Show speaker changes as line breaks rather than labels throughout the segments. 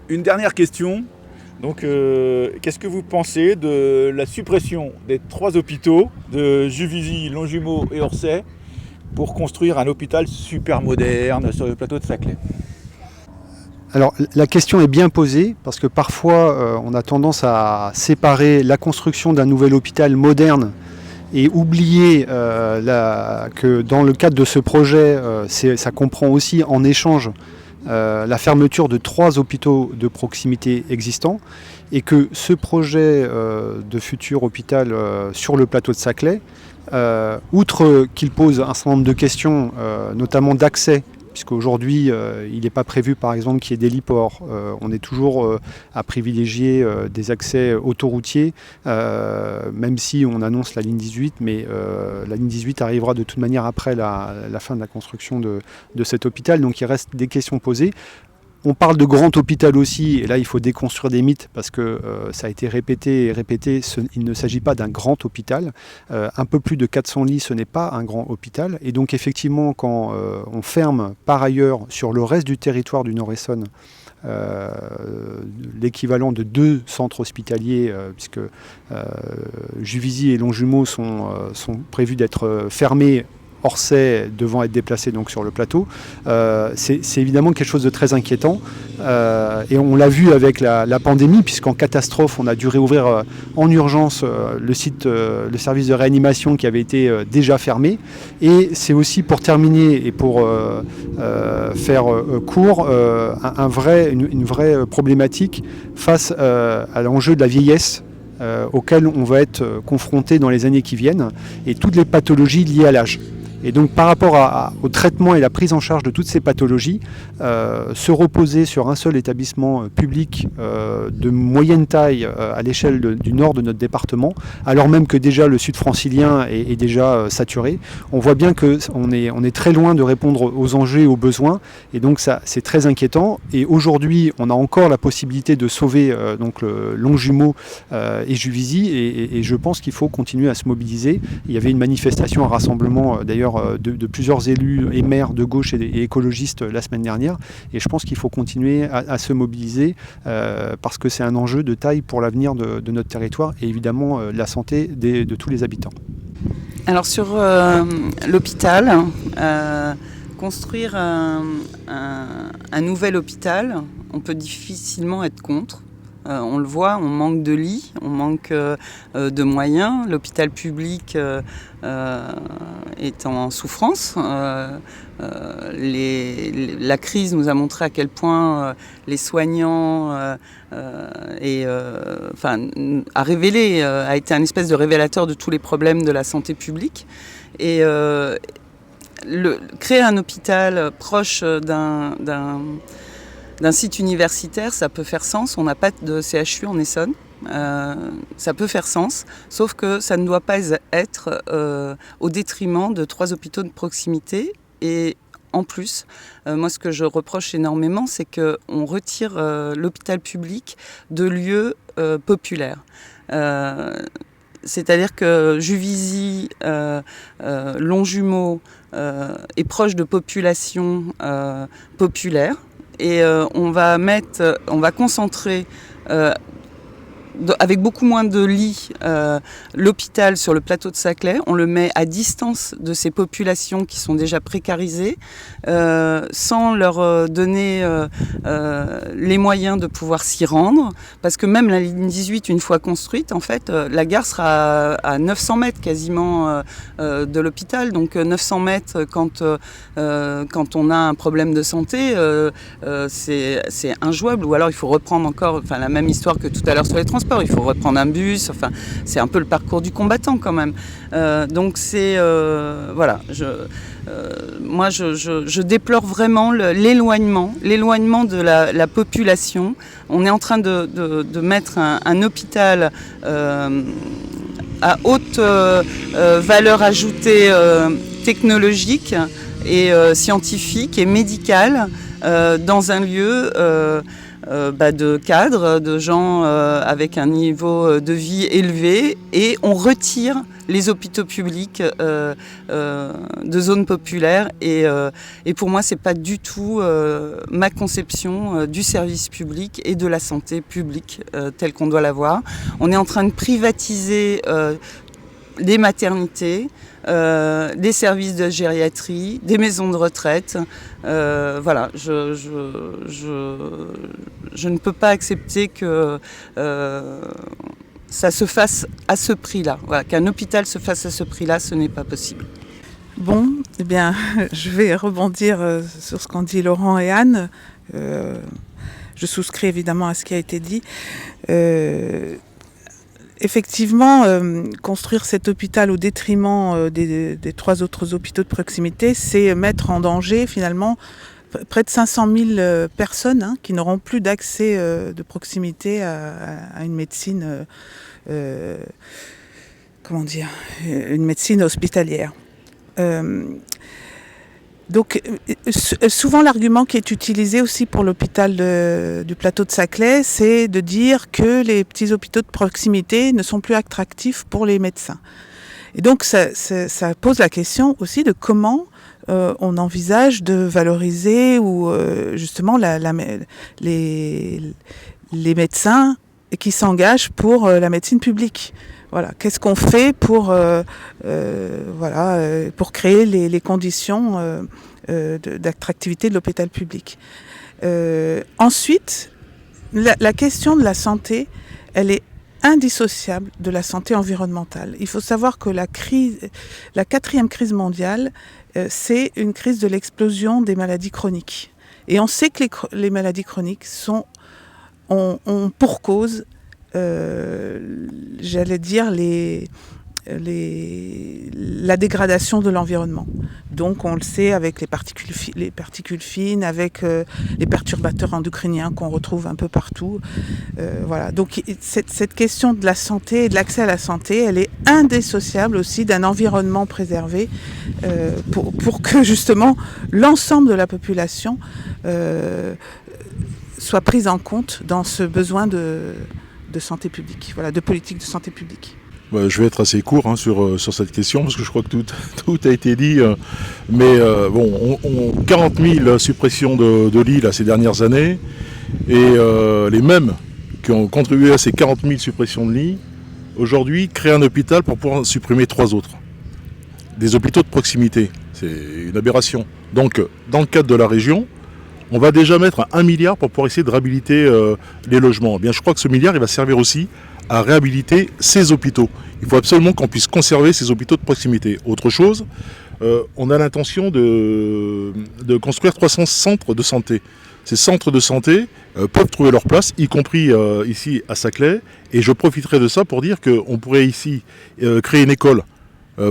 Une dernière question. Donc, qu'est-ce que vous pensez de la suppression des 3 hôpitaux de Juvisy, Longjumeau et Orsay pour construire un hôpital super moderne sur le plateau de Saclay?
Alors la question est bien posée parce que parfois on a tendance à séparer la construction d'un nouvel hôpital moderne et oublier que dans le cadre de ce projet, ça comprend aussi en échange la fermeture de 3 hôpitaux de proximité existants et que ce projet de futur hôpital sur le plateau de Saclay, outre qu'il pose un certain nombre de questions, notamment d'accès, puisqu'aujourd'hui il n'est pas prévu par exemple qu'il y ait d'héliport, on est toujours à privilégier des accès autoroutiers, même si on annonce la ligne 18, mais la ligne 18 arrivera de toute manière après la fin de la construction de cet hôpital, donc il reste des questions posées. On parle de grand hôpital aussi, et là il faut déconstruire des mythes parce que ça a été répété et répété, il ne s'agit pas d'un grand hôpital. Un peu plus de 400 lits, ce n'est pas un grand hôpital. Et donc effectivement, quand on ferme par ailleurs sur le reste du territoire du Nord-Essonne l'équivalent de 2 centres hospitaliers, puisque Juvisy et Longjumeau sont prévus d'être fermés, Orsay devant être déplacé donc sur le plateau, c'est évidemment quelque chose de très inquiétant. Et on l'a vu avec la pandémie, puisqu'en catastrophe, on a dû réouvrir en urgence le service de réanimation qui avait été déjà fermé. Et c'est aussi, pour terminer et pour faire court, une vraie problématique face à l'enjeu de la vieillesse auquel on va être confronté dans les années qui viennent, et toutes les pathologies liées à l'âge. Et donc par rapport au traitement et la prise en charge de toutes ces pathologies, se reposer sur un seul établissement public de moyenne taille à l'échelle du nord de notre département, alors même que déjà le sud francilien est déjà saturé, on voit bien qu'on est très loin de répondre aux enjeux et aux besoins, et donc ça c'est très inquiétant. Et aujourd'hui on a encore la possibilité de sauver donc le Longjumeau et Juvisy, et je pense qu'il faut continuer à se mobiliser. Il y avait une manifestation, un rassemblement d'ailleurs de plusieurs élus et maires de gauche et écologistes la semaine dernière, et je pense qu'il faut continuer à se mobiliser parce que c'est un enjeu de taille pour l'avenir de notre territoire et évidemment la santé de tous les habitants.
Alors sur l'hôpital, construire un nouvel hôpital, on peut difficilement être contre. On le voit, on manque de lits, on manque de moyens. L'hôpital public est en souffrance. La crise nous a montré à quel point les soignants a été un espèce de révélateur de tous les problèmes de la santé publique. Et créer un hôpital proche d'un site universitaire, ça peut faire sens. On n'a pas de CHU en Essonne. Ça peut faire sens, sauf que ça ne doit pas être au détriment de 3 hôpitaux de proximité. Et en plus, moi ce que je reproche énormément, c'est qu'on retire l'hôpital public de lieux populaires. C'est-à-dire que Juvisy, Longjumeau est proche de populations populaires. Et on va concentrer avec beaucoup moins de lits l'hôpital sur le plateau de Saclay. On le met à distance de ces populations qui sont déjà précarisées, sans leur donner les moyens de pouvoir s'y rendre, parce que même la ligne 18, une fois construite, en fait, la gare sera à 900 mètres quasiment de l'hôpital. Donc 900 mètres quand on a un problème de santé, c'est injouable. Ou alors il faut reprendre encore la même histoire que tout à l'heure sur les transports. Il faut reprendre un bus, c'est un peu le parcours du combattant quand même. Donc c'est voilà, moi je déplore vraiment l'éloignement de la population. On est en train de mettre un hôpital à haute valeur ajoutée technologique et scientifique et médicale dans un lieu de cadres, de gens avec un niveau de vie élevé, et on retire les hôpitaux publics de zones populaires. Et pour moi, c'est pas du tout ma conception du service public et de la santé publique telle qu'on doit l'avoir. On est en train de privatiser des maternités, des services de gériatrie, des maisons de retraite. Voilà, je ne peux pas accepter que ça se fasse à ce prix-là. Voilà, qu'un hôpital se fasse à ce prix-là, ce n'est pas possible.
Bon, eh bien, je vais rebondir sur ce qu'ont dit Laurent et Anne. Je souscris évidemment à ce qui a été dit. Effectivement, construire cet hôpital au détriment des 3 autres hôpitaux de proximité, c'est mettre en danger finalement près de 500 000 personnes qui n'auront plus d'accès de proximité à une médecine, une médecine hospitalière. Donc, souvent l'argument qui est utilisé aussi pour l'hôpital du plateau de Saclay, c'est de dire que les petits hôpitaux de proximité ne sont plus attractifs pour les médecins. Et donc, ça pose la question aussi de comment on envisage de valoriser ou justement les médecins qui s'engagent pour la médecine publique. Voilà, qu'est-ce qu'on fait pour créer les conditions d'attractivité de l'hôpital public. Ensuite, la question de la santé, elle est indissociable de la santé environnementale. Il faut savoir que la 4e crise mondiale, c'est une crise de l'explosion des maladies chroniques. Et on sait que les maladies chroniques ont pour cause j'allais dire la dégradation de l'environnement. Donc on le sait avec les particules fines, avec les perturbateurs endocriniens qu'on retrouve un peu partout. Voilà. Donc cette question de la santé et de l'accès à la santé, elle est indissociable aussi d'un environnement préservé pour que justement l'ensemble de la population soit prise en compte dans ce besoin de santé publique, voilà, de politique de santé publique.
Je vais être assez court sur cette question parce que je crois que tout a été dit. Mais 40 000 suppressions de lits là, ces dernières années et les mêmes qui ont contribué à ces 40 000 suppressions de lits, aujourd'hui créent un hôpital pour pouvoir supprimer 3 autres. Des hôpitaux de proximité, c'est une aberration. Donc dans le cadre de la région, on va déjà mettre 1 milliard pour pouvoir essayer de réhabiliter les logements. Eh bien, je crois que ce milliard il va servir aussi à réhabiliter ces hôpitaux. Il faut absolument qu'on puisse conserver ces hôpitaux de proximité. Autre chose, on a l'intention de construire 300 centres de santé. Ces centres de santé peuvent trouver leur place, y compris ici à Saclay. Et je profiterai de ça pour dire qu'on pourrait ici créer une école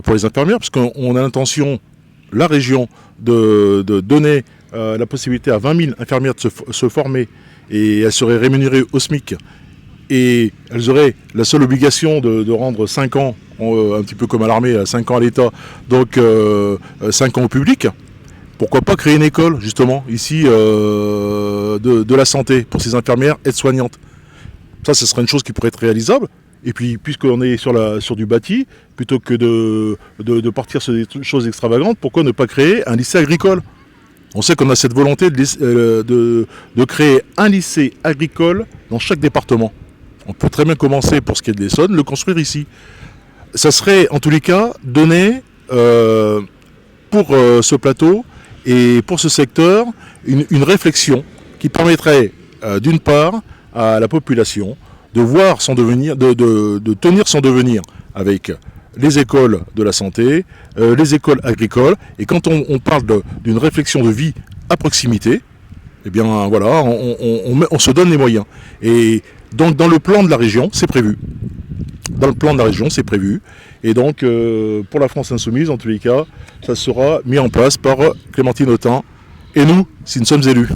pour les infirmières, parce qu'on a l'intention, la région, de donner la possibilité à 20 000 infirmières de se former, et elles seraient rémunérées au SMIC. Et elles auraient la seule obligation de rendre 5 ans, un petit peu comme à l'armée, 5 ans à l'État, donc 5 ans au public. Pourquoi pas créer une école, justement, ici, de la santé pour ces infirmières aides-soignantes. Ça, ce serait une chose qui pourrait être réalisable. Et puis, puisqu'on est sur du bâti, plutôt que de partir sur des choses extravagantes, pourquoi ne pas créer un lycée agricole ? On sait qu'on a cette volonté de créer un lycée agricole dans chaque département. On peut très bien commencer, pour ce qui est de l'Essonne, le construire ici. Ça serait, en tous les cas, donné pour ce plateau et pour ce secteur une réflexion qui permettrait, d'une part, à la population de voir son devenir, de tenir son devenir avec les écoles de la santé, les écoles agricoles. Et quand on parle d'une réflexion de vie à proximité, eh bien voilà, on se donne les moyens. Et donc dans le plan de la région, c'est prévu. Dans le plan de la région, c'est prévu. Et donc pour la France Insoumise, en tous les cas, ça sera mis en place par Clémentine Autain et nous, si nous sommes élus.